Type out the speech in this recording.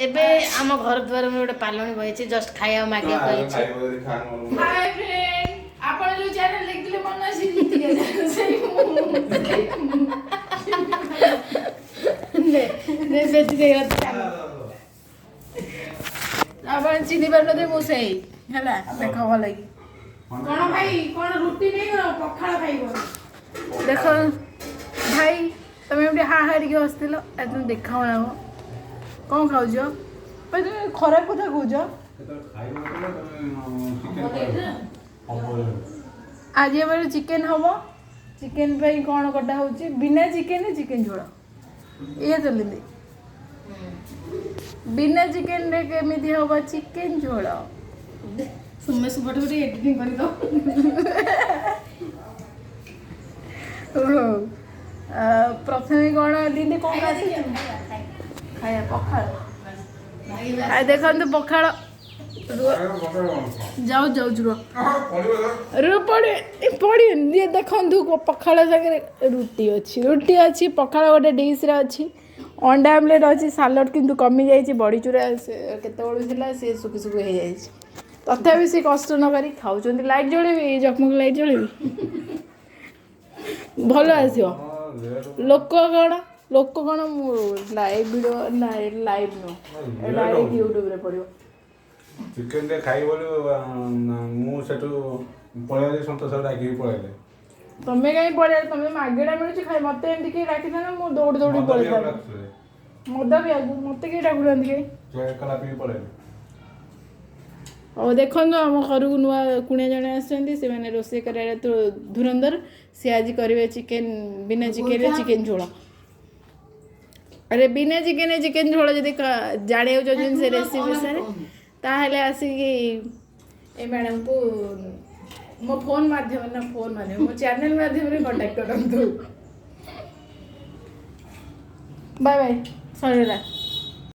एबे आम घर द्वार में गोटे पालनी बहिଛି जस्ट खाया मागे बहिଛି हाय फ्रेंड आपण जो चैनल देखले मन अछि ने बेटी देगा आपण चिनी बनते मु सेई हला देखो भल लगी कोन भाई कोन रोटी नहीं करो पखाळ खाइबो देखो भाई तमे एमडी हा हा रे हस्तिलो ए तुम देखाओ ना कौन खाऊ भाई तुम खराब कथा कौच आज ये चिकेन हम चिकेन पे कौन कटा हो बिना चिकेन चिकेन झोल ये चलती बिना चिकेन रे केमिति हम चिकेन झोल सुमे सुबट गोटे एडिटिंग कर दो प्रथम कौन दिन कौन खाया पखाड़ आ देखो पखाड़ जाओ जाओ रो पड़े पड़े ये देखो पखाड़ सागे रुटी अच्छी पखाड़ गोटे डिश रे अच्छी अंडा आमलेट अच्छी सालड किंतु कमी जाइए बड़ी चूरा केते बड़ू सी सुखी सुखी हो जाए तथापि सी कष्ट न करी खाऊँ लाइट जलेबी जगमग लाइट जलेबी भल आसो लोक कौन लाइव वीडियो लाइव नो डायरेक्ट यूट्यूब रे पड़ो चिकेन रे खाई बोली मु सेटू पळेले संतोष डाकी पळेले तमे कहीं पड़े तमे मागेड़ा मिलुची खाई मते एंती के राखी ना मु दौड़ दौड़ी पड़े मदा भी आगु मते के डाकुरंती के जे कला पी पळेले और देखो आम घर को नुआ कुणिया जने आसछन्ती से माने रोसे करे तो धुरंधर से आज करिवे चिकेन बिना चिकेन रे चिकेन झोल अरे बिना चिकेन चिकेन झोल जदि जाने हो जन से रेसिपी सारे ताहले आसिकी ए मैडम को मो फोन माध्यम मो चैनल माध्यम रे कांटेक्ट करंतु बाय बाय सॉरी